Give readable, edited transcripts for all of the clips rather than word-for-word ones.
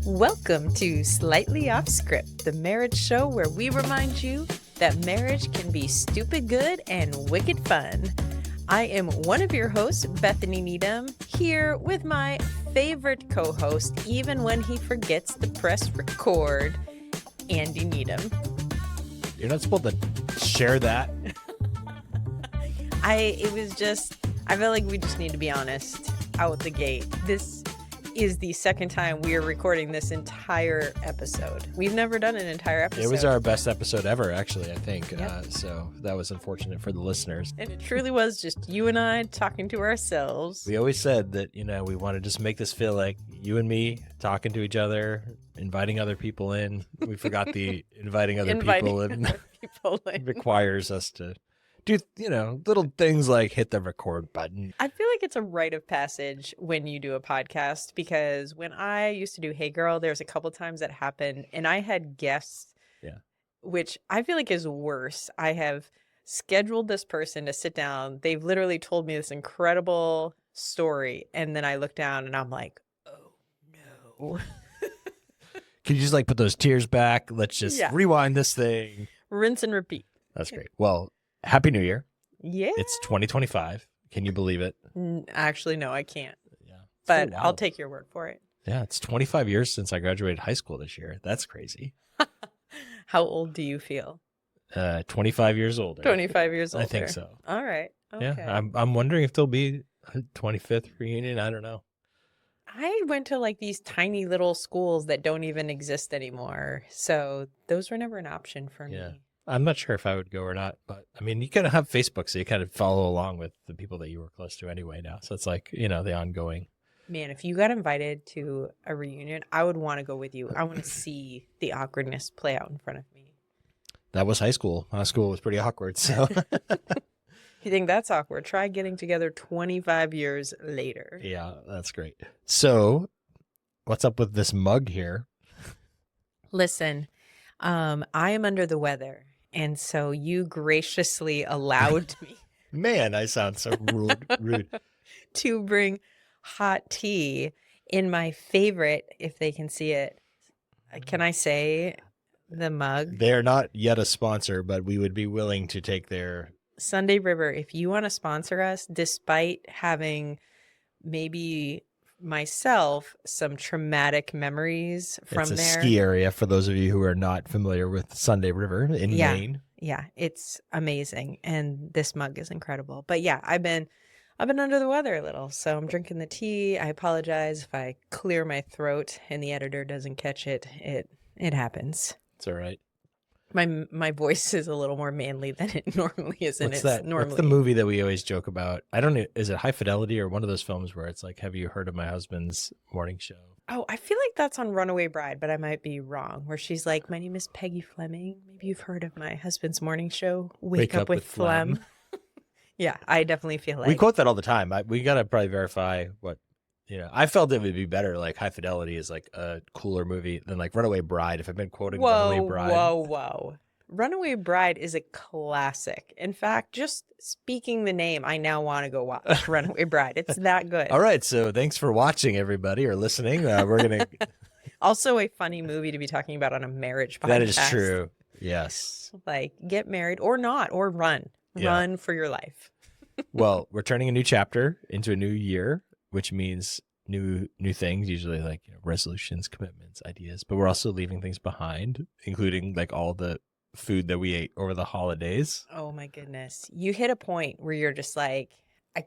Welcome to Slightly Off Script, the marriage show where we remind you that marriage can be stupid good and wicked fun. I am one of your hosts, Bethany Needham, here with my favorite co-host, even when he forgets to press record, Andy Needham. You're not supposed to share that. I feel like we just need to be honest out the gate. This is the second time we are recording this entire episode. We've never done an entire episode. It was our best episode ever, actually, I think. Yep. So that was unfortunate for the listeners. And it truly was just you and I talking to ourselves. We always said that, we want to just make this feel like you and me talking to each other, inviting other people in. We forgot the inviting other people in. Requires us to do, little things like hit the record button. I feel like it's a rite of passage when you do a podcast, because when I used to do Hey Girl, there's a couple times that happened and I had guests, which I feel like is worse. I have scheduled this person to sit down. They've literally told me this incredible story. And then I look down and I'm like, oh no. Can you just put those tears back? Let's just rewind this thing. Rinse and repeat. That's great. Well, Happy New Year. Yeah. It's 2025. Can you believe it? Actually, no, I can't. Yeah. But I'll take your word for it. Yeah, it's 25 years since I graduated high school this year. That's crazy. How old do you feel? 25 years older. 25 years older. I think so. All right. Okay. Yeah, I'm wondering if there'll be a 25th reunion. I don't know. I went to these tiny little schools that don't even exist anymore. So those were never an option for me. I'm not sure if I would go or not, but I mean, you kind of have Facebook, so you kind of follow along with the people that you were close to anyway now. So it's the ongoing. Man, if you got invited to a reunion, I would want to go with you. I want to see the awkwardness play out in front of me. That was high school. High school was pretty awkward. So you think that's awkward? Try getting together 25 years later. Yeah, that's great. So what's up with this mug here? Listen, I am under the weather. And so you graciously allowed me. Man, I sound so rude. To bring hot tea in my favorite, if they can see it. Can I say the mug? They're not yet a sponsor, but we would be willing to take their... Sunday River, if you want to sponsor us, despite having maybe myself some traumatic memories from there. It's a ski area for those of you who are not familiar with Sunday River in Maine. Yeah, it's amazing, and this mug is incredible. But yeah, I've been under the weather a little, so I'm drinking the tea. I apologize if I clear my throat and the editor doesn't catch it. It happens. It's all right. My voice is a little more manly than it normally is. What's the movie that we always joke about? I don't know. Is it High Fidelity or one of those films where it's like, have you heard of my husband's morning show? Oh, I feel like that's on Runaway Bride, but I might be wrong. Where she's like, my name is Peggy Fleming. Maybe you've heard of my husband's morning show, Wake Up with Phlegm. Yeah, I definitely feel like. We quote that all the time. We got to probably verify what, I felt it would be better. High Fidelity is a cooler movie than Runaway Bride. If I've been quoting Runaway Bride. Whoa. Runaway Bride is a classic. In fact, just speaking the name, I now want to go watch Runaway Bride. It's that good. All right. So thanks for watching, everybody, or listening. We're going to. Also a funny movie to be talking about on a marriage podcast. That is true. Yes. Get married or not, or run. Yeah. Run for your life. Well, we're turning a new chapter into a new year, which means new things, usually resolutions, commitments, ideas. But we're also leaving things behind, including all the food that we ate over the holidays. Oh my goodness. You hit a point where you're just I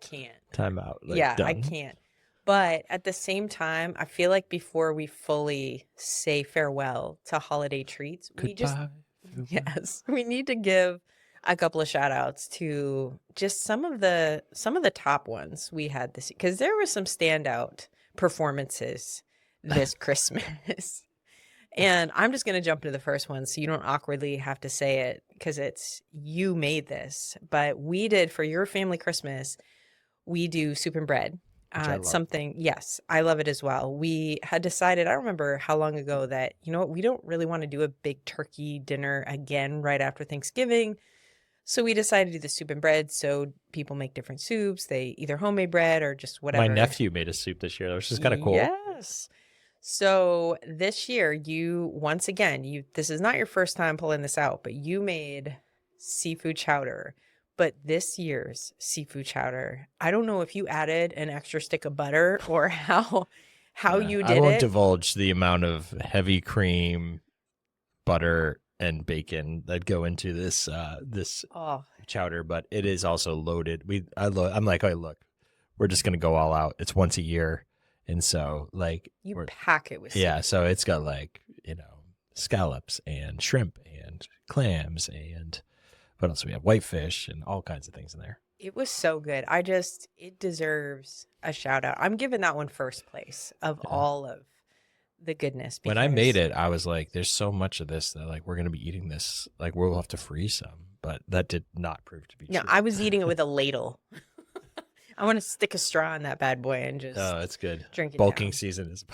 can't. Time out. Done. I can't. But at the same time, I feel like before we fully say farewell to holiday treats, we need to give a couple of shout outs to just some of the top ones we had this year, because there were some standout performances this Christmas. And I'm just going to jump into the first one so you don't awkwardly have to say it, because you made this. But we did, for your family Christmas, we do soup and bread. Yes, I love it as well. We had decided, I don't remember how long ago, that, we don't really want to do a big turkey dinner again right after Thanksgiving. So we decided to do the soup and bread. So people make different soups. They either homemade bread or just whatever. My nephew made a soup this year, which is kind of cool. Yes. So this year, once again, this is not your first time pulling this out, but you made seafood chowder. But this year's seafood chowder, I don't know if you added an extra stick of butter or how you I did won't it. divulge the amount of heavy cream, butter, and bacon that go into this chowder, but it is also loaded. I'm like, hey, look, we're just gonna go all out. It's once a year, and so like you pack it with seafood. So it's got like scallops and shrimp and clams and what else? We have whitefish and all kinds of things in there. It was so good. It deserves a shout out. I'm giving that one first place of all of the goodness. When I made it, I was like, there's so much of this that like we're going to be eating this. Like we'll have to freeze some, but that did not prove to be true. No, I was eating it with a ladle. I want to stick a straw in that bad boy and just that's good. Drink it Bulking down. season is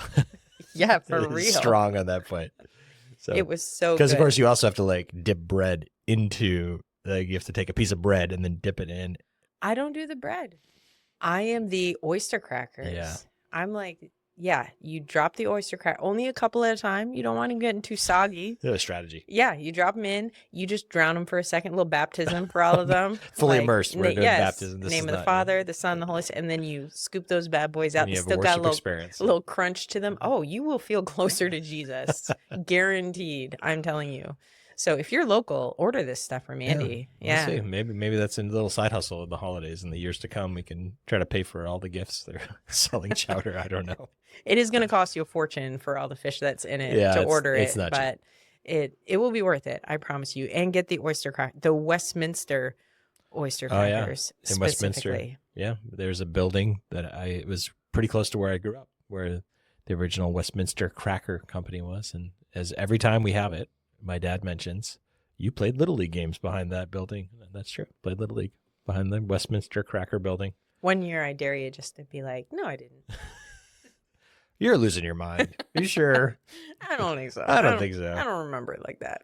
yeah, for real. Strong on that point. So it was so good. Because of course you also have to like dip bread into you have to take a piece of bread and then dip it in. I don't do the bread. I am the oyster crackers. Yeah. I'm like, yeah, you drop the oyster cracker only a couple at a time. You don't want to get too soggy. That's a strategy. Yeah, you drop them in. You just drown them for a second. A little baptism for all of them. Fully immersed. We're doing baptism. This name of the Father, the Son, the Holy Spirit, and then you scoop those bad boys out. You they still got a a little crunch to them. Oh, you will feel closer to Jesus, guaranteed. I'm telling you. So if you're local, order this stuff from Andy. Yeah. We'll see. Maybe that's a little side hustle of the holidays in the years to come. We can try to pay for all the gifts they're selling chowder. I don't know. It is going to cost you a fortune for all the fish that's in it to order it, but it will be worth it. I promise you. And get the oyster cracker, the Westminster oyster crackers in Westminster. Yeah, there's a building that it was pretty close to where I grew up, where the original Westminster Cracker Company was, and as every time we have it, my dad mentions, you played Little League games behind that building. And that's true. Played Little League behind the Westminster Cracker Building. One year I dare you just to be like, no, I didn't. You're losing your mind. Are you sure? I don't think so. I don't think so. I don't remember it like that.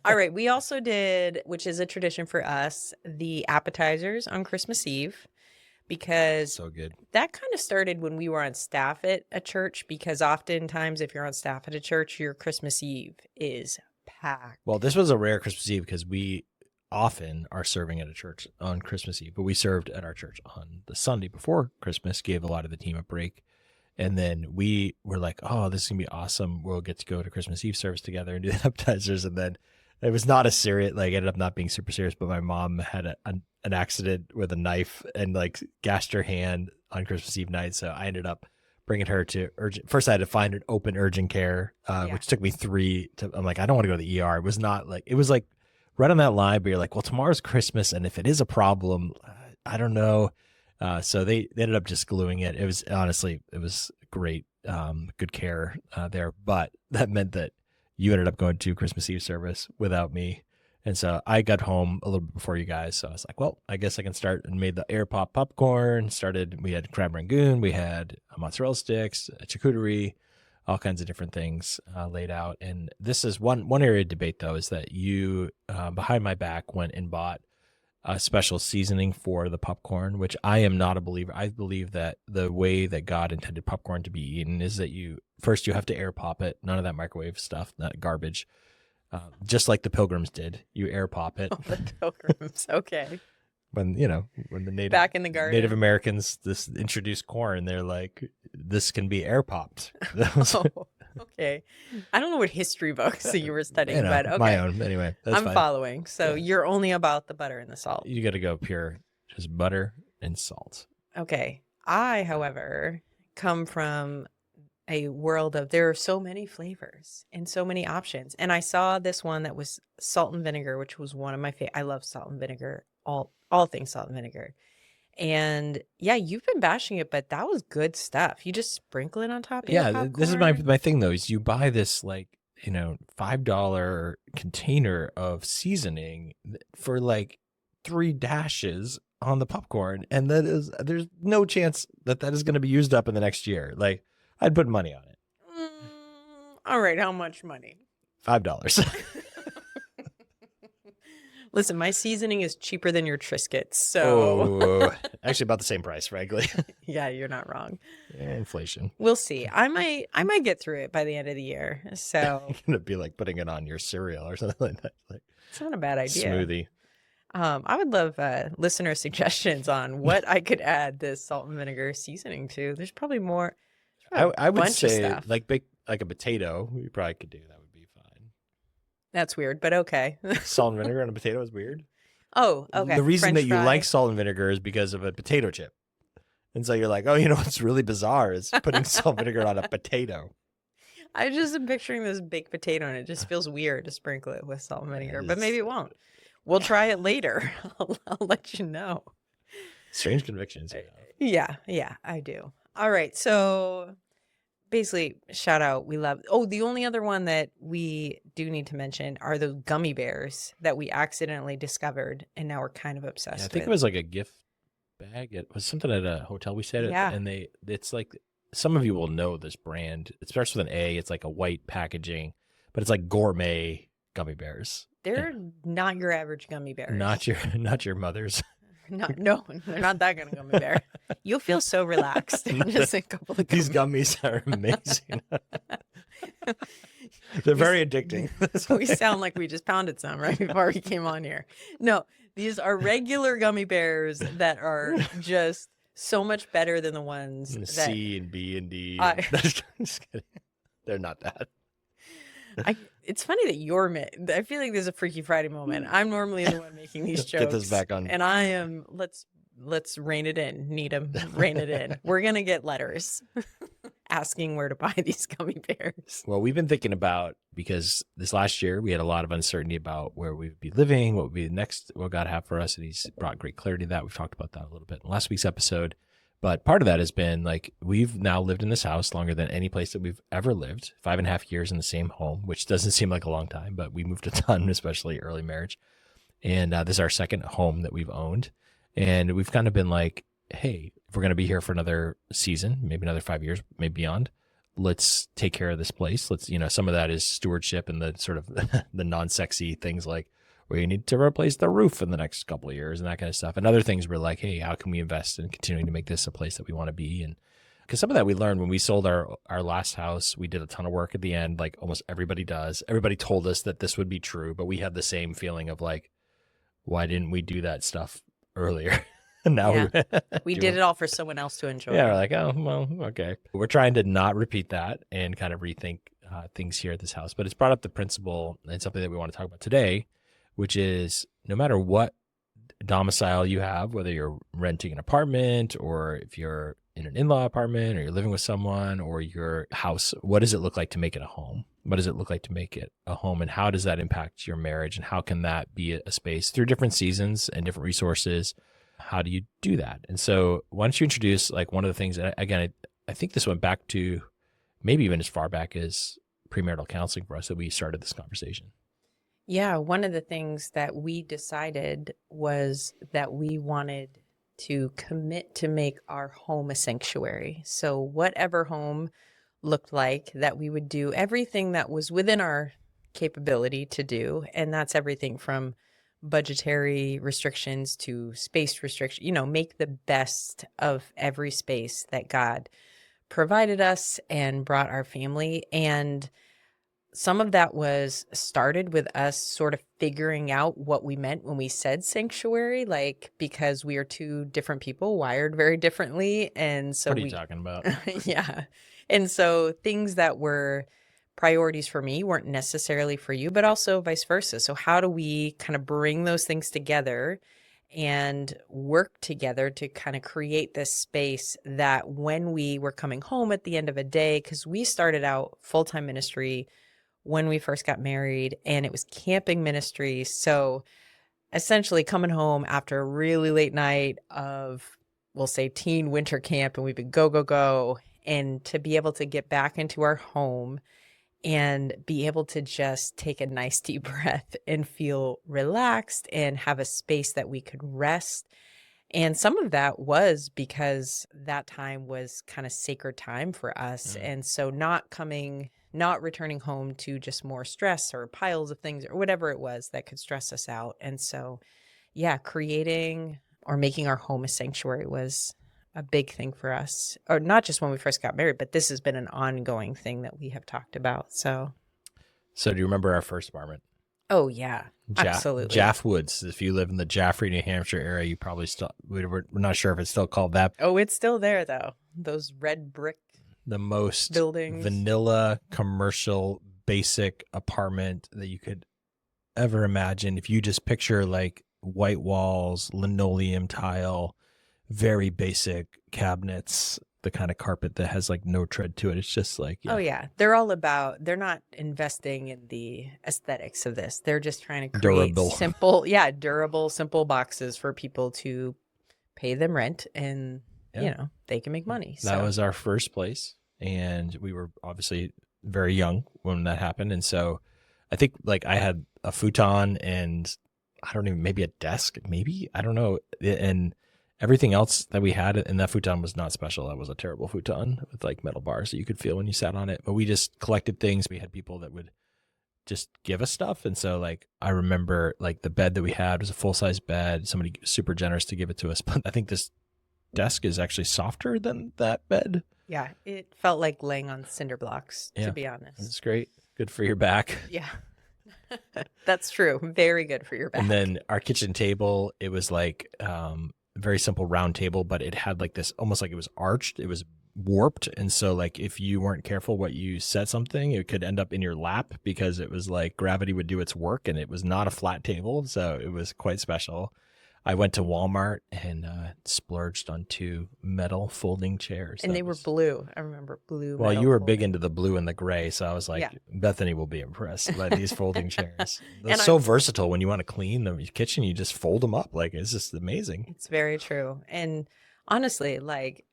All right. We also did, which is a tradition for us, the appetizers on Christmas Eve. Because so good. That kind of started when we were on staff at a church, because oftentimes if you're on staff at a church, your Christmas Eve is packed. Well, this was a rare Christmas Eve because we often are serving at a church on Christmas Eve, but we served at our church on the Sunday before Christmas, gave a lot of the team a break. And then we were like, oh, this is going to be awesome. We'll get to go to Christmas Eve service together and do the appetizers. And then it was not as serious, like ended up not being super serious, but my mom had an accident with a knife and like gashed her hand on Christmas Eve night. So I ended up bringing her to first I had to find an open urgent care, which took me I'm like, I don't want to go to the ER. It was like right on that line, but you're like, well, tomorrow's Christmas. And if it is a problem, I don't know. So they ended up just gluing it. It was great, good care there. But that meant that you ended up going to Christmas Eve service without me. And so I got home a little bit before you guys. So I was like, well, I guess I can start, and made the air pop popcorn. We had crab rangoon. We had mozzarella sticks, a charcuterie, all kinds of different things laid out. And this is one area of debate, though, is that you, behind my back, went and bought a special seasoning for the popcorn, which I am not a believer. I believe that the way that God intended popcorn to be eaten is that you have to air pop it. None of that microwave stuff, that garbage. Just like the Pilgrims did, you air pop it. Oh, the Pilgrims, okay. When the back in the garden, Native Americans introduced corn, they're like, this can be air popped. Oh, okay. I don't know what history books that you were studying, but okay. My own anyway. I'm following. So you're only about the butter and the salt. You got to go pure, just butter and salt. Okay. I, however, come from a world of, there are so many flavors and so many options. And I saw this one that was salt and vinegar, which was one of my favorite. I love salt and vinegar, all things salt and vinegar. And yeah, you've been bashing it, but that was good stuff. You just sprinkle it on top of your popcorn. This is my thing though, is you buy this like, $5 container of seasoning for like 3 dashes on the popcorn. And there's no chance that is going to be used up in the next year. Like, I'd put money on it. All right. How much money? $5. Listen, my seasoning is cheaper than your Triscuits, so. Oh, actually about the same price, frankly. Yeah, you're not wrong. Yeah, inflation. We'll see. I might get through it by the end of the year. So It's gonna be like putting it on your cereal or something like that. Like it's not a bad idea. Smoothie. I would love listener suggestions on what I could add this salt and vinegar seasoning to. There's probably more. I would bunch of say stuff. like a potato. We probably could do that. Would be fine. That's weird, but okay. Salt and vinegar on a potato is weird. Oh, okay. The reason French that you fry. like salt and vinegar is because of a potato chip. And so you're like, oh, you know what's really bizarre is putting salt and vinegar on a potato. I just am picturing this baked potato, and it just feels weird to sprinkle it with salt and vinegar, but maybe it won't. We'll try it later. I'll let you know. Strange convictions. Yeah, I do. All right, so basically, shout out. We love. Oh, the only other one that we do need to mention are the gummy bears that we accidentally discovered, and now we're kind of obsessed with. I think it was like a gift bag. It was something at a hotel we stayed at. Yeah. And it's like, some of you will know this brand. It starts with an A. It's like a white packaging, but it's like gourmet gummy bears. They're not your average gummy bears. Not your mother's. No, they're not that kind of gummy bear. You'll feel so relaxed in just a couple of These gummies are amazing. They're very addicting. We sound like we just pounded some right before we came on here. No, these are regular gummy bears that are just so much better than the ones that C and B and D. Just kidding. They're not that. It's funny that I feel like there's a Freaky Friday moment. I'm normally the one making these jokes. Get this back on. And I am, let's rein it in. Need them, rein it in. We're going to get letters asking where to buy these gummy bears. Well, we've been thinking about, because this last year we had a lot of uncertainty about where we'd be living, what would be next, what God had for us. And he's brought great clarity to that. We've talked about that a little bit in last week's episode. But part of that has been like, we've now lived in this house longer than any place that we've ever lived, 5.5 years in the same home, which doesn't seem like a long time, but we moved a ton, especially early marriage. And this is our second home that we've owned. And we've kind of been like, hey, if we're going to be here for another season, maybe another 5 years, maybe beyond, let's take care of this place. Let's, some of that is stewardship and the sort of the non-sexy things like, we need to replace the roof in the next couple of years and that kind of stuff. And other things we're like, hey, how can we invest in continuing to make this a place that we want to be? And because some of that we learned when we sold our last house, we did a ton of work at the end, like almost everybody does. Everybody told us that this would be true, but we had the same feeling of like, why didn't we do that stuff earlier? And now we did it all for someone else to enjoy. Yeah, we're like, oh, well, okay. We're trying to not repeat that and kind of rethink things here at this house. But it's brought up the principle and something that we want to talk about today, which is no matter what domicile you have, whether you're renting an apartment or if you're in an in-law apartment or you're living with someone or your house, what does it look like to make it a home? What does it look like to make it a home? And how does that impact your marriage? And how can that be a space through different seasons and different resources? How do you do that? And so why don't you introduce like one of the things, and again, I think this went back to maybe even as far back as premarital counseling for us that we started this conversation. Yeah, one of the things that we decided was that we wanted to commit to make our home a sanctuary. So whatever home looked like, that we would do everything that was within our capability to do. And that's everything from budgetary restrictions to space restrictions, make the best of every space that God provided us and brought our family. And some of that was started with us sort of figuring out what we meant when we said sanctuary, like, because we are two different people wired very differently. And so what are you talking about? Yeah. And so things that were priorities for me weren't necessarily for you, but also vice versa. So how do we kind of bring those things together and work together to kind of create this space that when we were coming home at the end of a day, because we started out full-time ministry when we first got married, and it was camping ministry. So essentially coming home after a really late night of, we'll say, teen winter camp, and we've been go, and to be able to get back into our home and be able to just take a nice deep breath and feel relaxed and have a space that we could rest And some of that was because that time was kind of sacred time for us. And so not returning home to just more stress or piles of things or whatever it was that could stress us out. And so, yeah, creating or making our home a sanctuary was a big thing for us, or not just when we first got married, but this has been an ongoing thing that we have talked about. So do you remember our first apartment? Oh, yeah, absolutely. Jaff Woods. If you live in the Jaffrey, New Hampshire area, you probably still, we're not sure if it's still called that. Oh, it's still there, though. Those red brick the most buildings. Vanilla, commercial, basic apartment that you could ever imagine. If you just picture like white walls, linoleum tile, very basic cabinets, the kind of carpet that has like no tread to it. It's just like, yeah. Oh yeah. They're not investing in the aesthetics of this. They're just trying to create durable, simple boxes for people to pay them rent and, they can make money. That was our first place. And we were obviously very young when that happened. And so I think like I had a futon and maybe a desk, I don't know. And everything else that we had in that futon was not special. That was a terrible futon with like metal bars that you could feel when you sat on it. But we just collected things. We had people that would just give us stuff. And so like I remember like the bed that we had was a full-size bed. Somebody was super generous to give it to us. But I think this desk is actually softer than that bed. Yeah, it felt like laying on cinder blocks, to be honest. It's great. Good for your back. Yeah. That's true. Very good for your back. And then our kitchen table, it was like very simple round table, but it had like this almost like it was arched. It was warped. And so like if you weren't careful what you set something, it could end up in your lap because it was like gravity would do its work and it was not a flat table. So it was quite special. I went to Walmart and splurged on 2 metal folding chairs. And they were blue. I remember blue. Well, you were big into the blue and the gray. So I was like, Bethany will be impressed by these folding chairs. They're so versatile. When you want to clean the kitchen, you just fold them up. Like, it's just amazing. It's very true. And honestly, like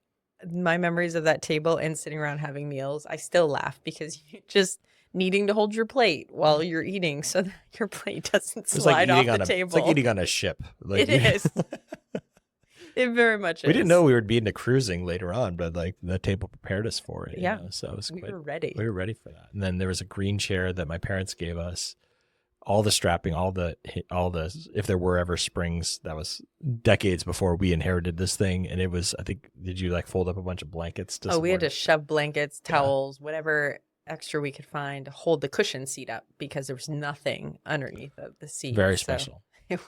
my memories of that table and sitting around having meals, I still laugh because you just needing to hold your plate while you're eating so that your plate doesn't slide off the table. It's like eating on a ship. Like, it is. It very much is. We didn't know we would be into cruising later on, but like the table prepared us for it. Yeah. So it was we were ready. We were ready for that. And then there was a green chair that my parents gave us. All the strapping, all the, if there were ever springs, that was decades before we inherited this thing. And it was, I think, did you like fold up a bunch of blankets? We had to shove blankets, towels, whatever extra we could find to hold the cushion seat up because there was nothing underneath of the seat. Very special. It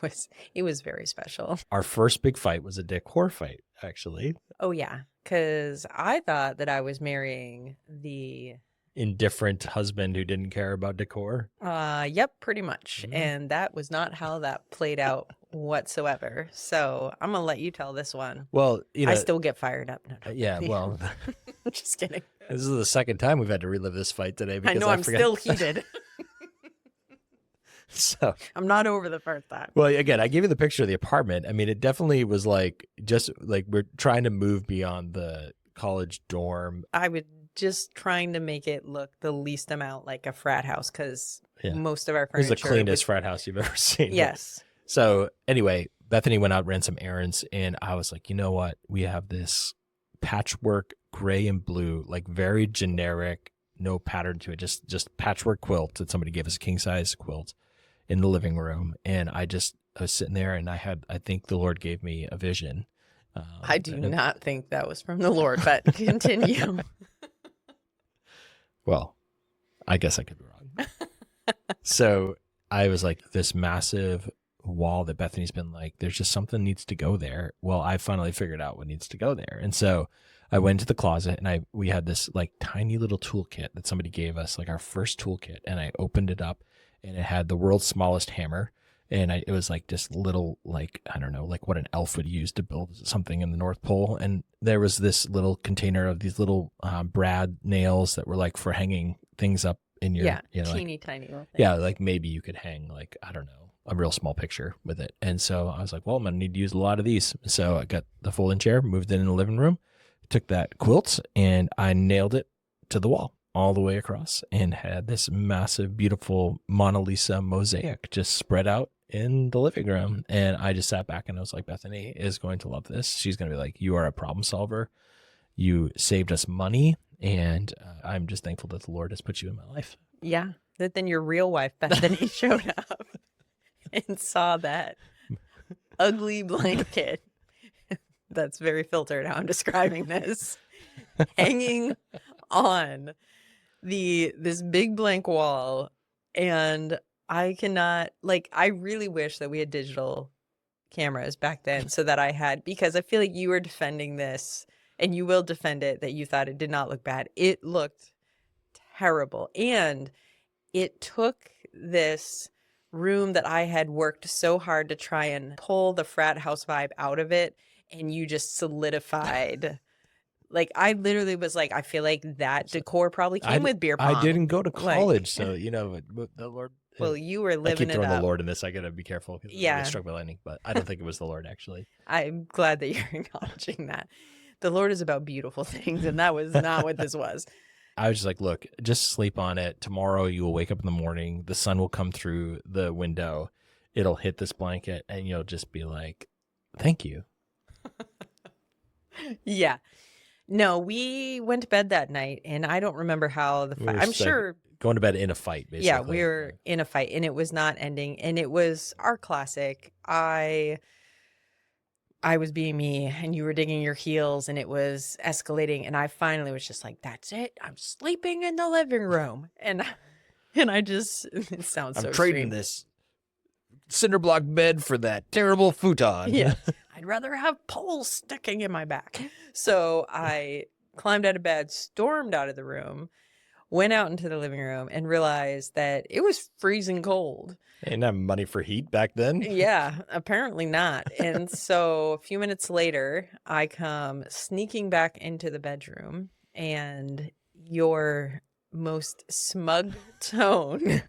was very special. Our first big fight was a decor fight, actually. Oh yeah, because I thought that I was marrying the indifferent husband who didn't care about decor. Yep, pretty much. Mm-hmm. And that was not how that played out whatsoever. So I'm gonna let you tell this one. Well, I still get fired up. No. Yeah, well, just kidding. This is the second time we've had to relive this fight today. Because I know I'm still heated. So I'm not over the first time. Well, again, I gave you the picture of the apartment. I mean, it definitely was like just like we're trying to move beyond the college dorm. I would just trying to make it look the least amount like a frat house because most of our furniture. It was the cleanest frat house you've ever seen. Yes. So anyway, Bethany went out, ran some errands, and I was like, you know what? We have this patchwork gray and blue, like very generic, no pattern to it, just patchwork quilt that somebody gave us, a king size quilt in the living room. And I was sitting there and I think the Lord gave me a vision. I do not think that was from the Lord, but continue. Well, I guess I could be wrong. So I was like, this massive wall that Bethany's been like, there's just something needs to go there. Well, I finally figured out what needs to go there. And so I went to the closet and we had this like tiny little toolkit that somebody gave us, like our first toolkit. And I opened it up and it had the world's smallest hammer. And it was like this little, like, I don't know, like what an elf would use to build something in the North Pole. And there was this little container of these little brad nails that were like for hanging things up in your, teeny tiny little things. Yeah, like maybe you could hang like, I don't know, a real small picture with it. And so I was like, well, I'm going to need to use a lot of these. So I got the folding chair, moved it in the living room, took that quilt and I nailed it to the wall all the way across and had this massive, beautiful Mona Lisa mosaic just spread out in the living room. And I just sat back and I was like, Bethany is going to love this. She's going to be like, you are a problem solver. You saved us money. And I'm just thankful that the Lord has put you in my life. Yeah. That then your real wife, Bethany, showed up and saw that ugly blanket. That's very filtered how I'm describing this. Hanging on this big blank wall. And I cannot, like, I really wish that we had digital cameras back then so that I had, because I feel like you were defending this and you will defend it, that you thought it did not look bad. It looked terrible. And it took this room that I had worked so hard to try and pull the frat house vibe out of it, and you just solidified. Like, I literally was like, I feel like that decor probably came with beer pong. I didn't go to college, so, you know, the Lord. Well, you were living it up. I keep throwing the Lord in this. I got to be careful. Yeah. I get struck by lightning, but I don't think it was the Lord, actually. I'm glad that you're acknowledging that. The Lord is about beautiful things, and that was not what this was. I was just like, look, just sleep on it. Tomorrow you will wake up in the morning. The sun will come through the window. It'll hit this blanket, and you'll just be like, thank you. Yeah. No, we went to bed that night, and I don't remember how the fight. I'm sure going to bed in a fight, basically. Yeah, we were in a fight, and it was not ending, and it was our classic. I was being me, and you were digging your heels, and it was escalating, and I finally was just like, that's it. I'm sleeping in the living room. And I just, it sounds so I'm trading extreme. this cinder block bed for that terrible futon. Yeah. I'd rather have poles sticking in my back. So I climbed out of bed, stormed out of the room, went out into the living room, and realized that it was freezing cold. They didn't have money for heat back then. Yeah, apparently not. And so a few minutes later, I come sneaking back into the bedroom, and your most smug tone,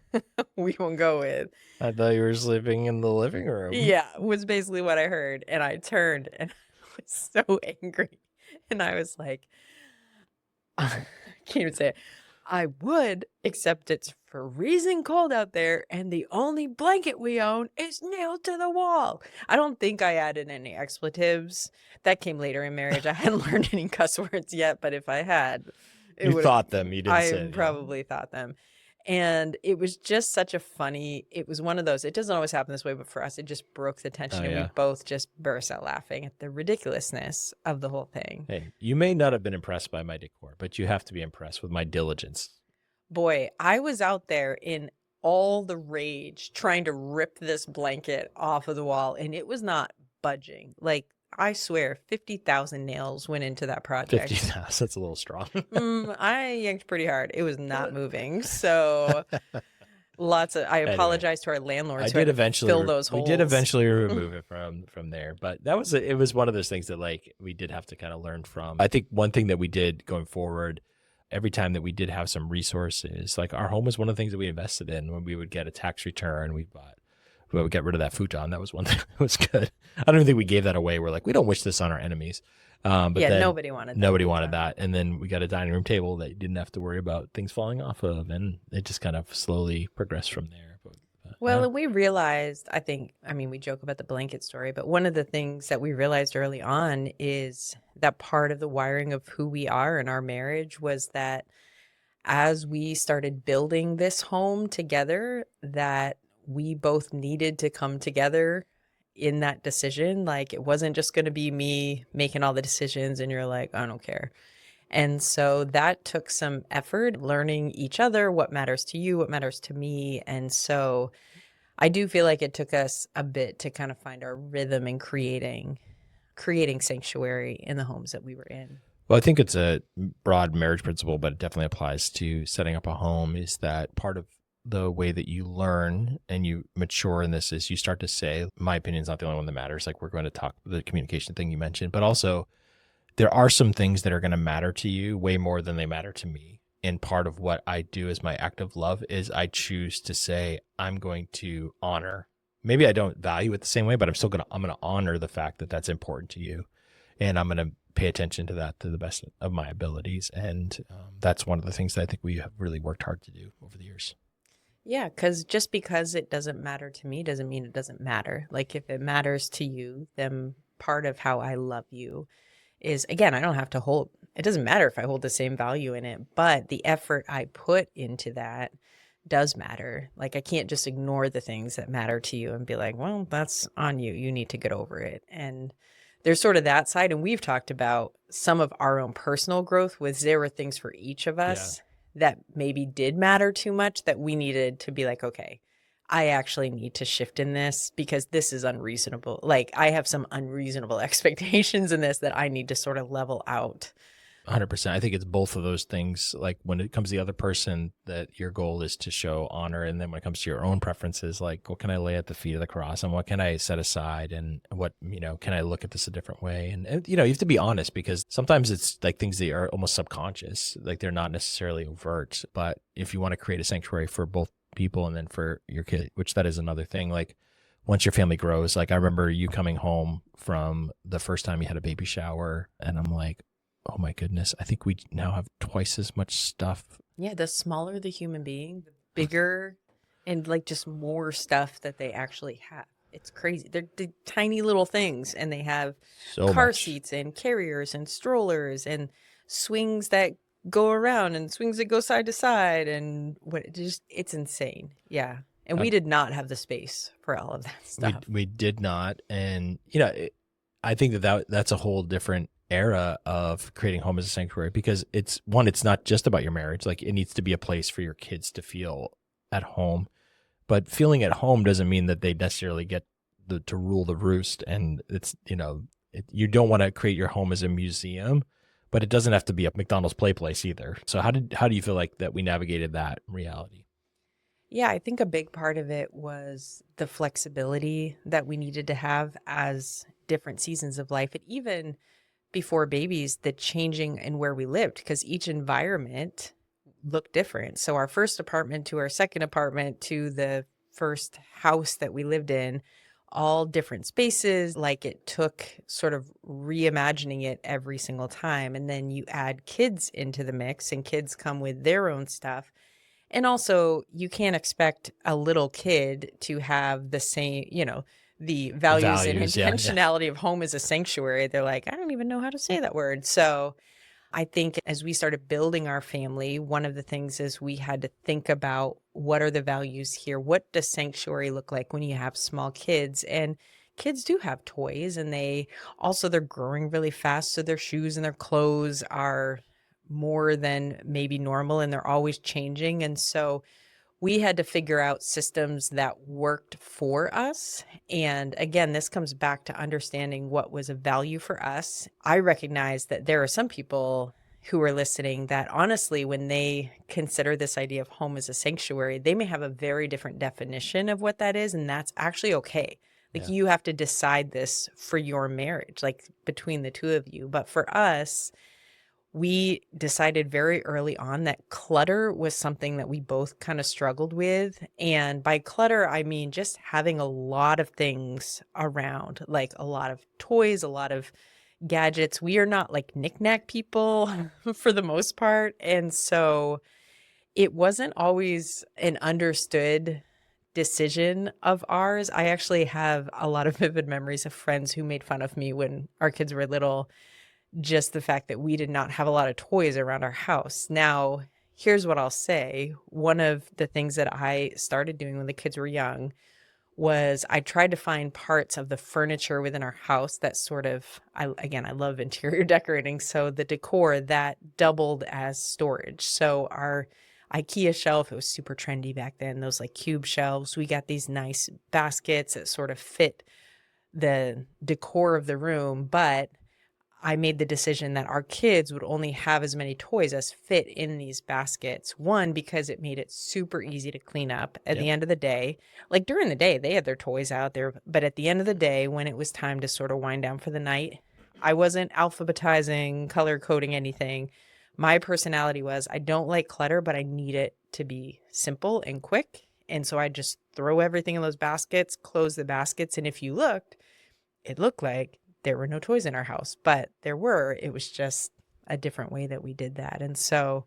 we won't go with. I thought you were sleeping in the living room. Yeah, was basically what I heard. And I turned, and I was so angry. And I was like, I can't even say it. I would, except it's freezing cold out there, and the only blanket we own is nailed to the wall. I don't think I added any expletives. That came later in marriage. I hadn't learned any cuss words yet, but if I had, you thought them. You didn't say it. I probably thought them. And it was just such a funny, it was one of those, it doesn't always happen this way, but for us, it just broke the tension. And we both just burst out laughing at the ridiculousness of the whole thing. Hey, you may not have been impressed by my decor, but you have to be impressed with my diligence. Boy, I was out there in all the rage trying to rip this blanket off of the wall, and it was not budging. Like, I swear, 50,000 nails went into that project. 50,000, that's a little strong. I yanked pretty hard. It was not moving. So I apologize to our landlords. I did eventually fill those holes. We did eventually remove it from there, but it was one of those things that, like, we did have to kind of learn from. I think one thing that we did going forward, every time that we did have some resources, like, our home was one of the things that we invested in. When we would get a tax return, we would get rid of that futon. That was one thing that was good. I don't even think we gave that away. We're like, we don't wish this on our enemies. But yeah, nobody wanted that. Nobody wanted that. And then we got a dining room table that you didn't have to worry about things falling off of. And it just kind of slowly progressed from there. And we realized, we joke about the blanket story, but one of the things that we realized early on is that part of the wiring of who we are in our marriage was that as we started building this home together, that we both needed to come together in that decision. Like, it wasn't just going to be me making all the decisions and you're like, I don't care. And so that took some effort, learning each other, what matters to you, what matters to me. And so I do feel like it took us a bit to kind of find our rhythm in creating sanctuary in the homes that we were in. Well, I think it's a broad marriage principle, but it definitely applies to setting up a home, is that part of the way that you learn and you mature in this is you start to say, my opinion is not the only one that matters. Like, we're going to talk the communication thing you mentioned, but also there are some things that are going to matter to you way more than they matter to me. And part of what I do as my act of love is I choose to say, I'm going to honor. Maybe I don't value it the same way, but I'm going to honor the fact that that's important to you. And I'm going to pay attention to that to the best of my abilities. And that's one of the things that I think we have really worked hard to do over the years. Yeah, because just because it doesn't matter to me doesn't mean it doesn't matter. Like if it matters to you, then part of how I love you is, again, I don't have to hold, it doesn't matter if I hold the same value in it, but the effort I put into that does matter. Like I can't just ignore the things that matter to you and be like, well, that's on you. You need to get over it. And there's sort of that side. And we've talked about some of our own personal growth with there were things for each of Yeah. us that maybe did matter too much that we needed to be like, okay, I actually need to shift in this because this is unreasonable. Like I have some unreasonable expectations in this that I need to sort of level out. 100%. I think it's both of those things. Like when it comes to the other person, that your goal is to show honor. And then when it comes to your own preferences, like what can I lay at the feet of the cross and what can I set aside and what, can I look at this a different way? And you have to be honest because sometimes it's like things that are almost subconscious, like they're not necessarily overt. But if you want to create a sanctuary for both people and then for your kid, which that is another thing, like once your family grows, like I remember you coming home from the first time you had a baby shower and I'm like, oh my goodness, I think we now have twice as much stuff. Yeah, the smaller the human being, the bigger and like just more stuff that they actually have. It's crazy. They're the tiny little things and they have So car much. seats and carriers and strollers and swings that go around and swings that go side to side and what just it's insane. Yeah. And Uh, we did not have the space for all of that we stuff. we did not, and I think that's a whole different era of creating home as a sanctuary because it's not just about your marriage. Like it needs to be a place for your kids to feel at home, but feeling at home doesn't mean that they necessarily get to rule the roost. And it's you don't want to create your home as a museum, but it doesn't have to be a McDonald's play place either. So how do you feel like that we navigated that reality? Yeah, I think a big part of it was the flexibility that we needed to have as different seasons of life. And even before babies, the changing in where we lived, because each environment looked different. So our first apartment to our second apartment to the first house that we lived in, all different spaces. Like it took sort of reimagining it every single time. And then you add kids into the mix, and kids come with their own stuff. And also, you can't expect a little kid to have the same, the The values and values, yeah, yeah. intentionality of home as a sanctuary. They're like, I don't even know how to say that word. So I think as we started building our family, one of the things is we had to think about what are the values here? What does sanctuary look like when you have small kids? And kids do have toys and they're growing really fast. So their shoes and their clothes are more than maybe normal and they're always changing. And so we had to figure out systems that worked for us. And again, this comes back to understanding what was of value for us. I recognize that there are some people who are listening that honestly, when they consider this idea of home as a sanctuary, they may have a very different definition of what that is. And that's actually okay. Like Yeah. you have to decide this for your marriage, like between the two of you. But for us, we decided very early on that clutter was something that we both kind of struggled with. And by clutter, I mean just having a lot of things around, like a lot of toys, a lot of gadgets. We are not like knickknack people for the most part. And so it wasn't always an understood decision of ours. I actually have a lot of vivid memories of friends who made fun of me when our kids were little, just the fact that we did not have a lot of toys around our house. Now, here's what I'll say. One of the things that I started doing when the kids were young was I tried to find parts of the furniture within our house that sort of, I love interior decorating. So the decor that doubled as storage. So our IKEA shelf, it was super trendy back then, those like cube shelves. We got these nice baskets that sort of fit the decor of the room, but I made the decision that our kids would only have as many toys as fit in these baskets. One, because it made it super easy to clean up at Yep. the end of the day. Like during the day, they had their toys out there. But at the end of the day, when it was time to sort of wind down for the night, I wasn't alphabetizing, color coding anything. My personality was I don't like clutter, but I need it to be simple and quick. And so I just throw everything in those baskets, close the baskets. And if you looked, it looked like there were no toys in our house, but there were. It was just a different way that we did that. And so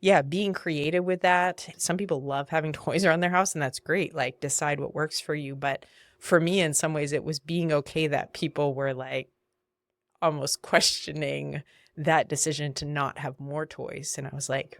yeah, being creative with that. Some people love having toys around their house, and that's great. Like, decide what works for you. But for me, in some ways, it was being okay that people were like almost questioning that decision to not have more toys. And I was like,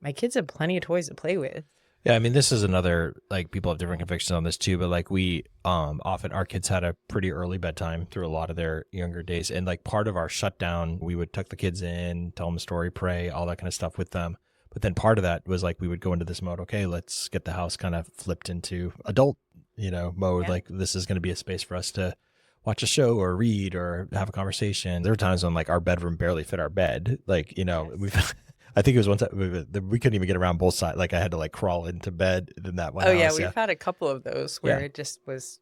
my kids have plenty of toys to play with. Yeah, I mean, this is another, like, people have different convictions on this too, but like we often, our kids had a pretty early bedtime through a lot of their younger days. And like part of our shutdown, we would tuck the kids in, tell them a story, pray, all that kind of stuff with them. But then part of that was like we would go into this mode, okay, let's get the house kind of flipped into adult, mode. Yeah. Like this is going to be a space for us to watch a show or read or have a conversation. There were times when like our bedroom barely fit our bed. Like, we've I think it was one time we couldn't even get around both sides. Like I had to like crawl into bed in that one. Oh house. Yeah, we've had a couple of those where it just was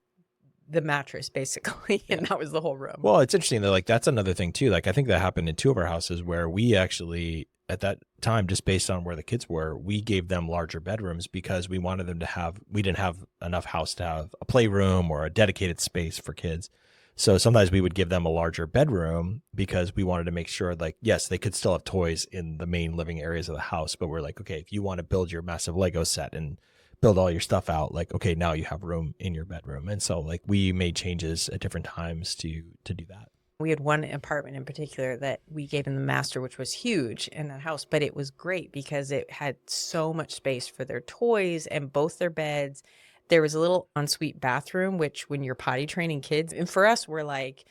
the mattress basically, and that was the whole room. Well, it's interesting though. Like that's another thing too. Like I think that happened in two of our houses where we actually at that time, just based on where the kids were, we gave them larger bedrooms because we wanted them to have. We didn't have enough house to have a playroom or a dedicated space for kids. So sometimes we would give them a larger bedroom because we wanted to make sure, like, yes, they could still have toys in the main living areas of the house, but we're like, okay, if you want to build your massive Lego set and build all your stuff out, like, okay, now you have room in your bedroom. And so like we made changes at different times to do that. We had one apartment in particular that we gave them the master, which was huge in that house, but it was great because it had so much space for their toys and both their beds. There was a little ensuite bathroom, which when you're potty training kids, and for us, we're like,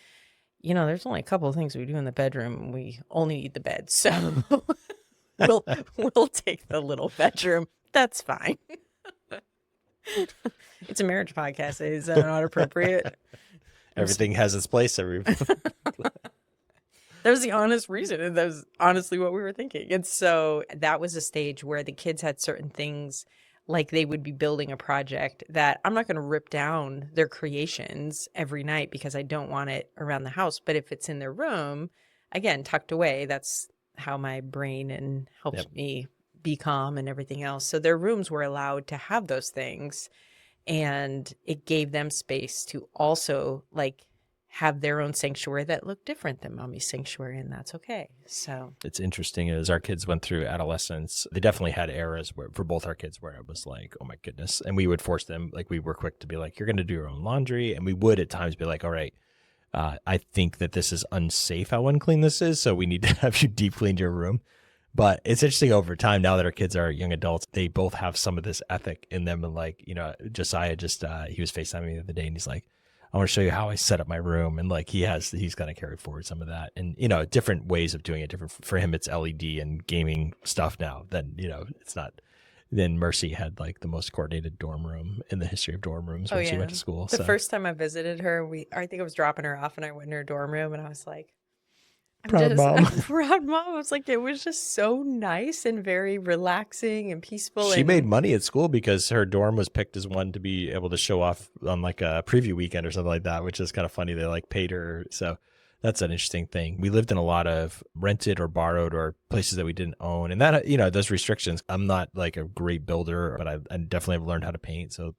there's only a couple of things we do in the bedroom. We only need the bed. So we'll take the little bedroom. That's fine. It's a marriage podcast. Is that not appropriate? Everything has its place. That was the honest reason. And that was honestly what we were thinking. And so that was a stage where the kids had certain things, like they would be building a project that I'm not going to rip down their creations every night because I don't want it around the house. But if it's in their room, again, tucked away, that's how my brain helps me be calm and everything else. So their rooms were allowed to have those things. And it gave them space to also like have their own sanctuary that looked different than mommy's sanctuary, and that's okay. So it's interesting as our kids went through adolescence, they definitely had eras where for both our kids where it was like, oh my goodness. And we would force them, like we were quick to be like, you're going to do your own laundry. And we would at times be like, all right, I think that this is unsafe how unclean this is. So we need to have you deep clean your room. But it's interesting over time, now that our kids are young adults, they both have some of this ethic in them. And like, Josiah just, he was FaceTiming me the other day and he's like, I want to show you how I set up my room. And like, he's going to carry forward some of that and, different ways of doing it. Different for him, it's LED and gaming stuff now. Then, it's not. Then Mercy had like the most coordinated dorm room in the history of dorm rooms when she went to school. The first time I visited her, I think I was dropping her off and I went in her dorm room and I was like, proud mom. Proud mom. I was like, it was just so nice and very relaxing and peaceful. She made money at school because her dorm was picked as one to be able to show off on like a preview weekend or something like that, which is kind of funny. They like paid her. So that's an interesting thing. We lived in a lot of rented or borrowed or places that we didn't own. And that, those restrictions, I'm not like a great builder, but I definitely have learned how to paint. So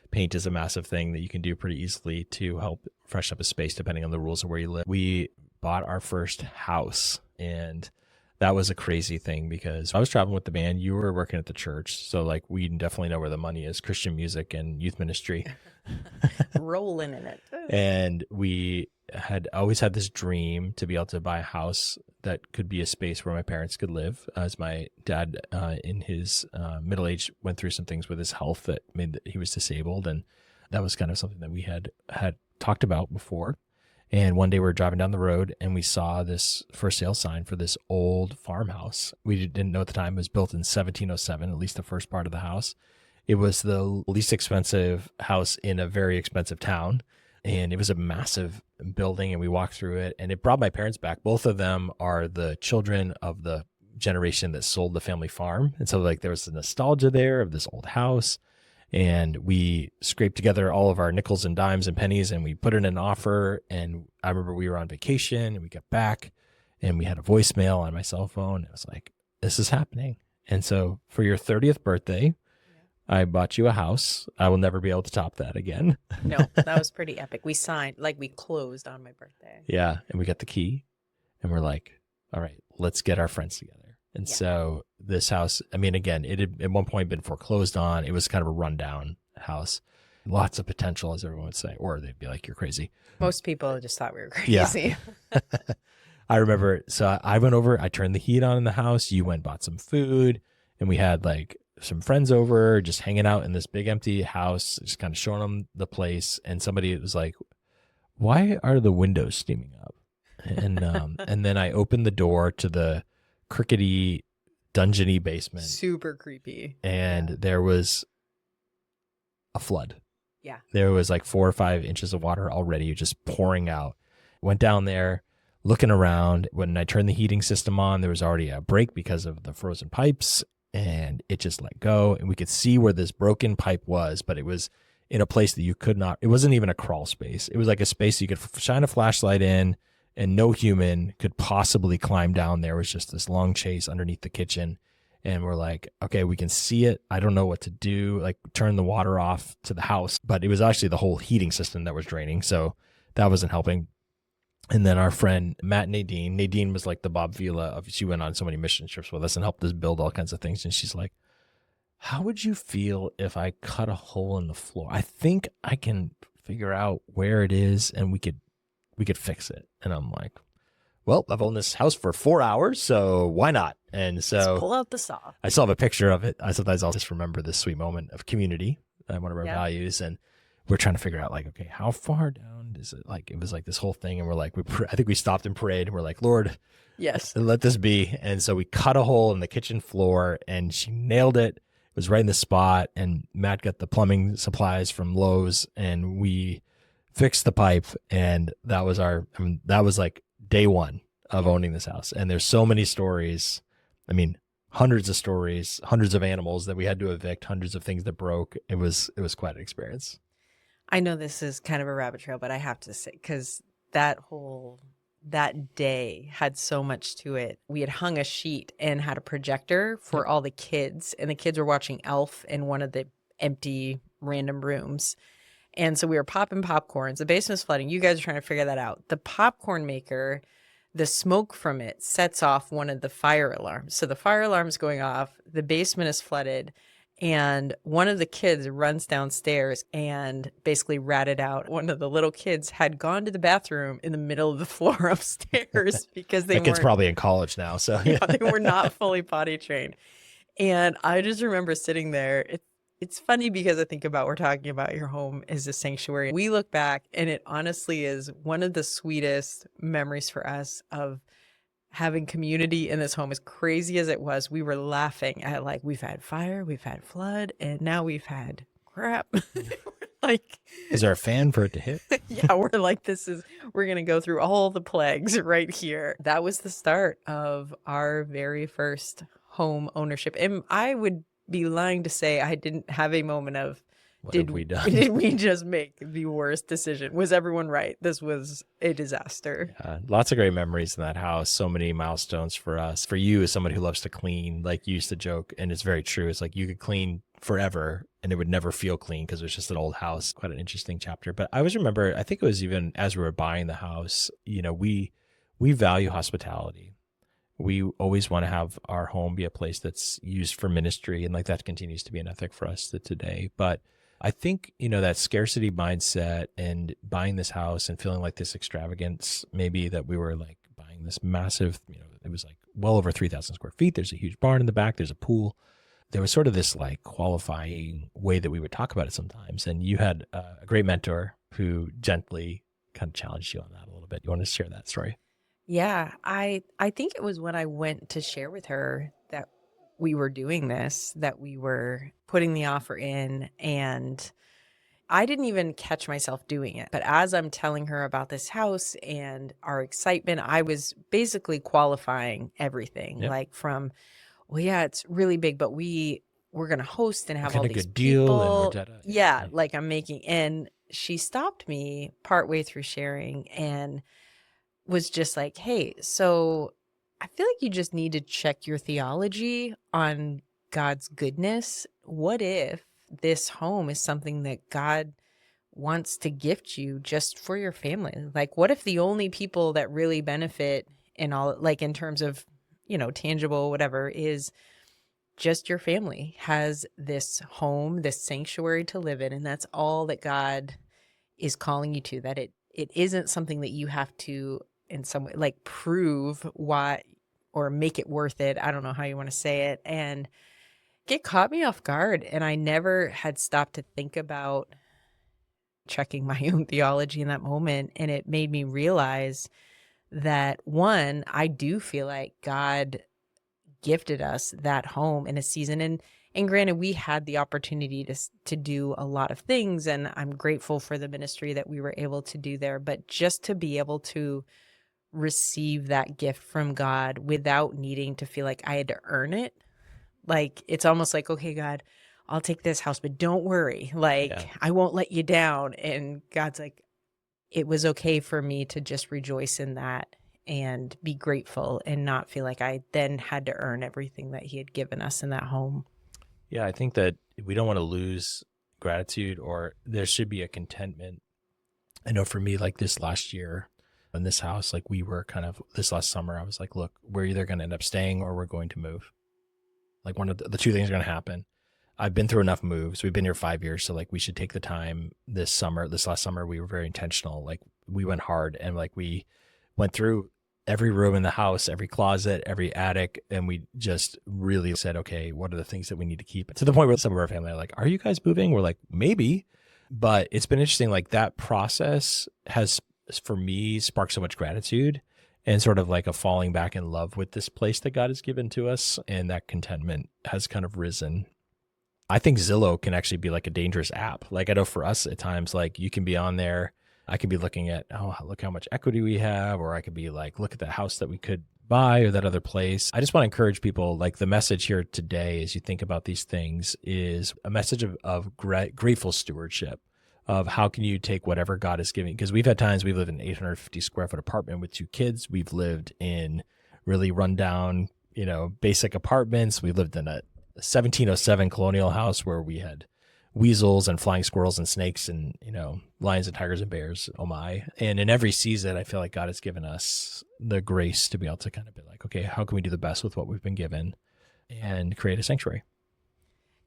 paint is a massive thing that you can do pretty easily to help freshen up a space depending on the rules of where you live. We bought our first house, and that was a crazy thing because I was traveling with the band. You were working at the church. So like we definitely know where the money is, Christian music and youth ministry. Rolling in it. And we had always had this dream to be able to buy a house that could be a space where my parents could live, as my dad in his middle age went through some things with his health that made that he was disabled. And that was kind of something that we had talked about before. And one day we were driving down the road and we saw this for sale sign for this old farmhouse. We didn't know at the time it was built in 1707, at least the first part of the house. It was the least expensive house in a very expensive town. And it was a massive building and we walked through it and it brought my parents back. Both of them are the children of the generation that sold the family farm. And so like there was the nostalgia there of this old house. And we scraped together all of our nickels and dimes and pennies and we put in an offer. And I remember we were on vacation and we got back and we had a voicemail on my cell phone. It was like, this is happening. And so for your 30th birthday, I bought you a house. I will never be able to top that again. No, that was pretty epic. We signed, like we closed on my birthday. Yeah. And we got the key and we're like, all right, let's get our friends together. And so this house, I mean, again, it had at one point been foreclosed on. It was kind of a rundown house. Lots of potential, as everyone would say, or they'd be like, you're crazy. Most people just thought we were crazy. Yeah. I remember, so I went over, I turned the heat on in the house. You went, bought some food, and we had like some friends over, just hanging out in this big empty house, just kind of showing them the place. And somebody was like, why are the windows steaming up? And and then I opened the door to the crickety, dungeony basement. Super creepy. And there was a flood. Yeah. There was like 4 or 5 inches of water already just pouring out. Went down there, looking around. When I turned the heating system on, there was already a break because of the frozen pipes, and it just let go. And we could see where this broken pipe was, but it was in a place that you could not, it wasn't even a crawl space. It was like a space you could shine a flashlight in, and no human could possibly climb down there. It was just this long chase underneath the kitchen. And we're like, okay, we can see it. I don't know what to do. Like, turn the water off to the house. But it was actually the whole heating system that was draining. So that wasn't helping. And then our friend, Matt Nadine was like the Bob Vila of, she went on so many mission trips with us and helped us build all kinds of things. And she's like, how would you feel if I cut a hole in the floor? I think I can figure out where it is and we could fix it. And I'm like, well, I've owned this house for 4 hours, so why not? And so let's pull out the saw. I still have a picture of it. I sometimes I'll just remember this sweet moment of community, one of our values. And we're trying to figure out, like, okay, how far down does it, like, it was like this whole thing. And we're like, I think we stopped and prayed, and we're like, Lord, yes, let this be. And so we cut a hole in the kitchen floor, and she nailed it. It was right in the spot. And Matt got the plumbing supplies from Lowe's, and we fixed the pipe. And that was that was like day one of owning this house. And there's so many stories. I mean, hundreds of stories, hundreds of animals that we had to evict, hundreds of things that broke. It was quite an experience. I know this is kind of a rabbit trail, but I have to say, because that day had so much to it. We had hung a sheet and had a projector for all the kids, and the kids were watching Elf in one of the empty random rooms. And so we were popping popcorns. The basement's flooding. You guys are trying to figure that out. The popcorn maker, the smoke from it sets off one of the fire alarms. So the fire alarm's going off. The basement is flooded. And one of the kids runs downstairs and basically ratted out. One of the little kids had gone to the bathroom in the middle of the floor upstairs because they kid's probably in college now. So yeah, they were not fully potty trained. And I just remember sitting there. It's funny because I think about, we're talking about your home as a sanctuary. We look back and it honestly is one of the sweetest memories for us of having community in this home. As crazy as it was, we were laughing at, like, we've had fire, we've had flood, and now we've had crap. Like, is there a fan for it to hit? Yeah, we're like, we're going to go through all the plagues right here. That was the start of our very first home ownership. And I would be lying to say I didn't have a moment of, did we just make the worst decision? Was everyone right? This was a disaster. Lots of great memories in that house. So many milestones for us. For you, as somebody who loves to clean, like you used to joke, and it's very true. It's like you could clean forever and it would never feel clean because it was just an old house. Quite an interesting chapter. But I always remember, I think it was even as we were buying the house, we value hospitality. We always want to have our home be a place that's used for ministry, and like that continues to be an ethic for us today. But I think, that scarcity mindset and buying this house and feeling like this extravagance, maybe that we were like buying this massive, it was like well over 3,000 square feet. There's a huge barn in the back. There's a pool. There was sort of this like qualifying way that we would talk about it sometimes. And you had a great mentor who gently kind of challenged you on that a little bit. You want to share that story? Yeah, I think it was when I went to share with her that we were doing this, that we were putting the offer in, and I didn't even catch myself doing it. But as I'm telling her about this house and our excitement, I was basically qualifying everything. Yep. Like from, well, yeah, it's really big, but we're going to host and have all these good deal people. And yeah, like I'm making, and she stopped me partway through sharing and was just like, hey, so I feel like you just need to check your theology on God's goodness. What if this home is something that God wants to gift you just for your family? Like, what if the only people that really benefit in all, like in terms of tangible, whatever, is just your family has this home, this sanctuary to live in. And that's all that God is calling you to, that it isn't something that you have to in some way like prove why or make it worth it. I don't know how you want to say it. And it caught me off guard. And I never had stopped to think about checking my own theology in that moment. And it made me realize that, one, I do feel like God gifted us that home in a season. And granted, we had the opportunity to do a lot of things, and I'm grateful for the ministry that we were able to do there. But just to be able to receive that gift from God without needing to feel like I had to earn it, like it's almost like, okay, God, I'll take this house, but don't worry, like I won't let you down. And God's like, it was okay for me to just rejoice in that and be grateful and not feel like I then had to earn everything that he had given us in that home. Yeah, I think that we don't want to lose gratitude, or there should be a contentment. I know for me, like this last year in this house, like we were kind of, this last summer, I was like, look, we're either going to end up staying or we're going to move. Like one of the two things are going to happen. I've been through enough moves. We've been here 5 years. So like we should take the time this last summer, we were very intentional. Like we went hard and like we went through every room in the house, every closet, every attic. And we just really said, okay, what are the things that we need to keep? To the point where some of our family are like, are you guys moving? We're like, maybe. But it's been interesting. Like that process has, for me, sparked so much gratitude and sort of like a falling back in love with this place that God has given to us. And that contentment has kind of risen. I think Zillow can actually be like a dangerous app. Like I know for us at times, like you can be on there. I could be looking at, oh, look how much equity we have. Or I could be like, look at that house that we could buy or that other place. I just want to encourage people, like the message here today, as you think about these things, is a message of grateful stewardship, of how can you take whatever God is giving. Because we've had times we've lived in an 850 square foot apartment with 2 kids. We've lived in really rundown, basic apartments. We lived in a 1707 colonial house where we had weasels and flying squirrels and snakes and, lions and tigers and bears. Oh my. And in every season, I feel like God has given us the grace to be able to kind of be like, okay, how can we do the best with what we've been given and create a sanctuary?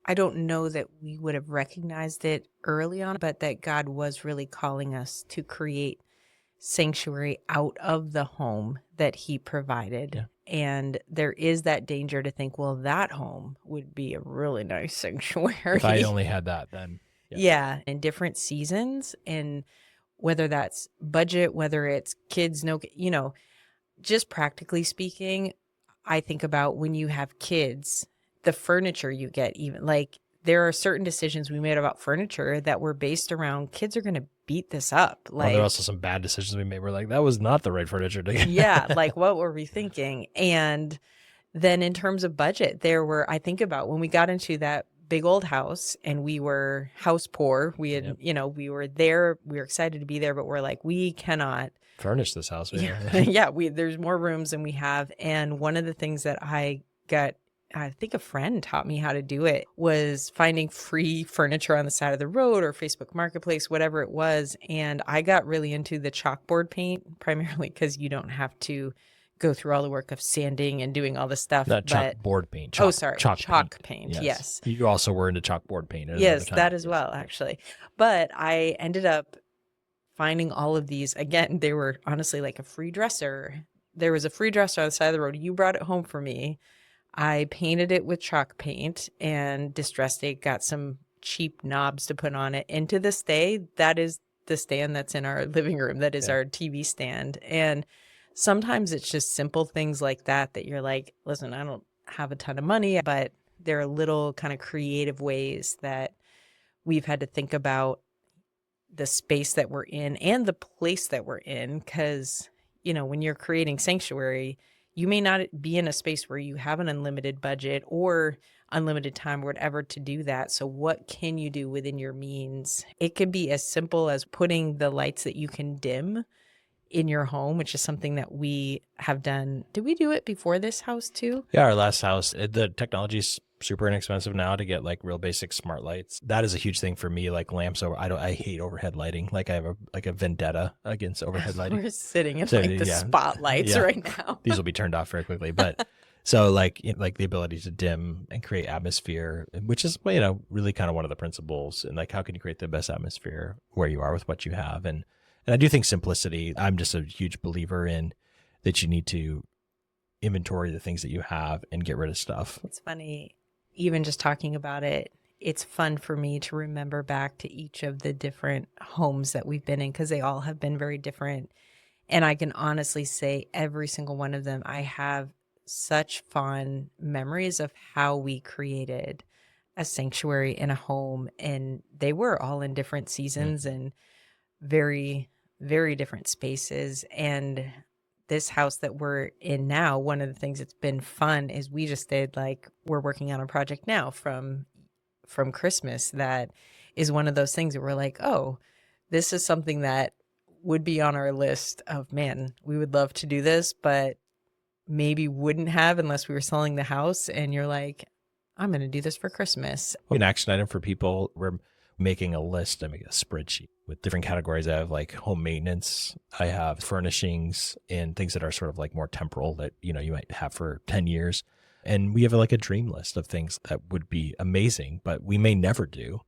I don't know that we would have recognized it early on, but that God was really calling us to create sanctuary out of the home that he provided. Yeah. And there is that danger to think, well, that home would be a really nice sanctuary. If I only had that, then. Yeah. In different seasons, and whether that's budget, whether it's kids, just practically speaking, I think about when you have kids, the furniture you get, even like there are certain decisions we made about furniture that were based around kids are going to beat this up. Like, there are also some bad decisions we made. We're like, that was not the right furniture to get. Yeah. Like what were we thinking? And then in terms of budget, I think about when we got into that big old house and we were house poor, we had, we were there, we were excited to be there, but we're like, we cannot furnish this house. There's more rooms than we have. And one of the things that I think a friend taught me how to do it, was finding free furniture on the side of the road or Facebook Marketplace, whatever it was. And I got really into the chalkboard paint, primarily because you don't have to go through all the work of sanding and doing all this stuff. Not chalkboard paint. Chalk paint. Yes. You also were into chalkboard paint. Yes, that as well, actually. But I ended up finding all of these. Again, they were honestly like a free dresser. There was a free dresser on the side of the road. You brought it home for me. I painted it with chalk paint and distressed it, got some cheap knobs to put on it. And to this day, that is the stand that's in our living room. That is our TV stand. And sometimes it's just simple things like that you're like, listen, I don't have a ton of money, but there are little kind of creative ways that we've had to think about the space that we're in and the place that we're in. Because, when you're creating sanctuary, you may not be in a space where you have an unlimited budget or unlimited time or whatever to do that. So what can you do within your means? It could be as simple as putting the lights that you can dim in your home, which is something that we have done. Did we do it before this house too? Yeah, our last house, the technology's super inexpensive now to get like real basic smart lights. That is a huge thing for me, like lamps. I hate overhead lighting. Like I have a vendetta against overhead lighting. We're sitting in the spotlights right now. These will be turned off very quickly. But So like the ability to dim and create atmosphere, which is, you know, really kind of one of the principles. And like, how can you create the best atmosphere where you are with what you have? And I do think simplicity, I'm just a huge believer in that you need to inventory the things that you have and get rid of stuff. It's funny, even just talking about it, it's fun for me to remember back to each of the different homes that we've been in, because they all have been very different. And I can honestly say every single one of them, I have such fond memories of how we created a sanctuary in a home. And they were all in different seasons and very, very different spaces. And this house that we're in now, one of the things that's been fun is we just did, like, we're working on a project now from Christmas that is one of those things that we're like, oh, this is something that would be on our list of, man, we would love to do this, but maybe wouldn't have unless we were selling the house. And you're like, I'm going to do this for Christmas. An action item for people, we're making a list. I make a spreadsheet with different categories. I have like home maintenance, I have furnishings, and things that are sort of like more temporal that, you know, you might have for 10 years. And we have like a dream list of things that would be amazing, but we may never do.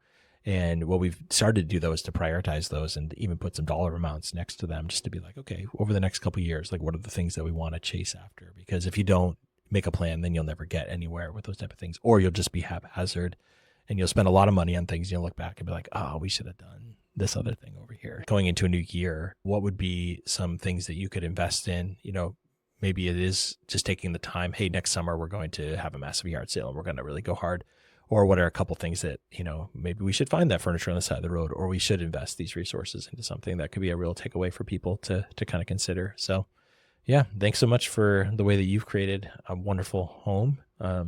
And what we've started to do, though, is to prioritize those and even put some dollar amounts next to them, just to be like, okay, over the next couple of years, like, what are the things that we want to chase after? Because if you don't make a plan, then you'll never get anywhere with those type of things, or you'll just be haphazard and you'll spend a lot of money on things. You'll look back and be like, oh, we should have done this other thing over here. Going into a new year, what would be some things that you could invest in? You know, maybe it is just taking the time. Hey, next summer, we're going to have a massive yard sale and we're going to really go hard. Or what are a couple things that, you know, maybe we should find that furniture on the side of the road, or we should invest these resources into something that could be a real takeaway for people to kind of consider. So yeah, thanks so much for the way that you've created a wonderful home.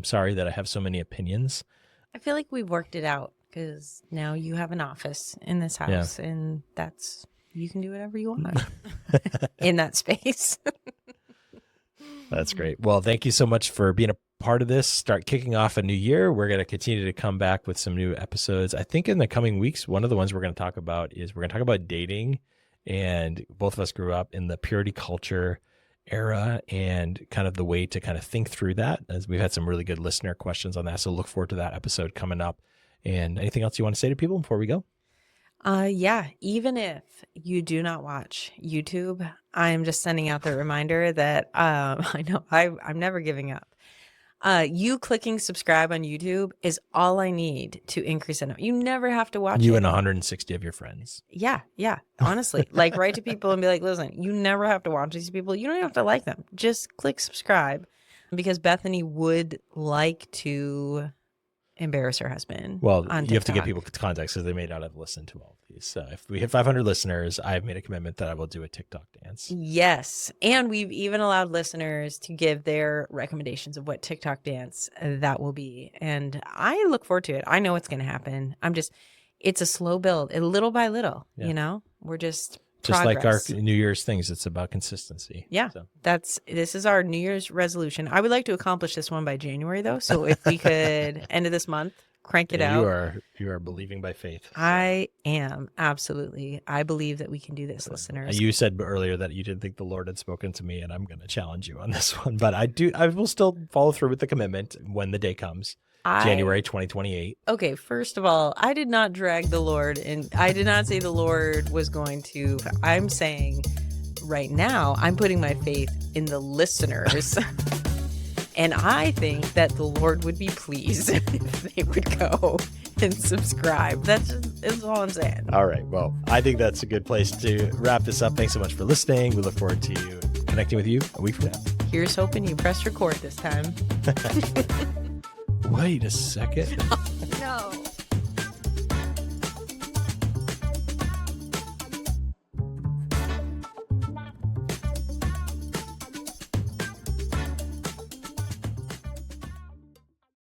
Sorry that I have so many opinions. I feel like we've worked it out, because now you have an office in this house, and that's, you can do whatever you want in that space. That's great. Well, thank you so much for being a part of this. Start kicking off a new year. We're going to continue to come back with some new episodes. I think in the coming weeks, one of the ones we're going to talk about is we're going to talk about dating. And both of us grew up in the purity culture era and kind of the way to kind of think through that, as we've had some really good listener questions on that. So look forward to that episode coming up. And anything else you want to say to people before we go? Yeah, even if you do not watch YouTube, I'm just sending out the reminder that I know I'm never giving up. You clicking subscribe on YouTube is all I need to increase it. You never have to watch you it. And 160 of your friends. Yeah. Honestly, like, write to people and be like, listen, you never have to watch these people. You don't have to like them. Just click subscribe, because Bethany would like to embarrass her husband. Well, you have to give people context, because they may not have listened to all of these. So if we hit 500 listeners, I've made a commitment that I will do a TikTok dance. Yes. And we've even allowed listeners to give their recommendations of what TikTok dance that will be. And I look forward to it. I know it's going to happen. It's a slow build, little by little, you know, we're just progress. Like our New Year's things, it's about consistency. Yeah. So this is our New Year's resolution. I would like to accomplish this one by January, though. So if we could, end of this month, crank it out. You are believing by faith. So. I am, absolutely. I believe that we can do this, listeners. You said earlier that you didn't think the Lord had spoken to me, and I'm going to challenge you on this one. But I will still follow through with the commitment when the day comes. January 2028. Okay, first of all, I did not drag the Lord, and I did not say the Lord was going to. I'm saying right now, I'm putting my faith in the listeners. And I think that the Lord would be pleased if they would go and subscribe. That's all I'm saying. All right. Well, I think that's a good place to wrap this up. Thanks so much for listening. We look forward to connecting with you a week from now. Here's hoping you press record this time. Wait a second. No.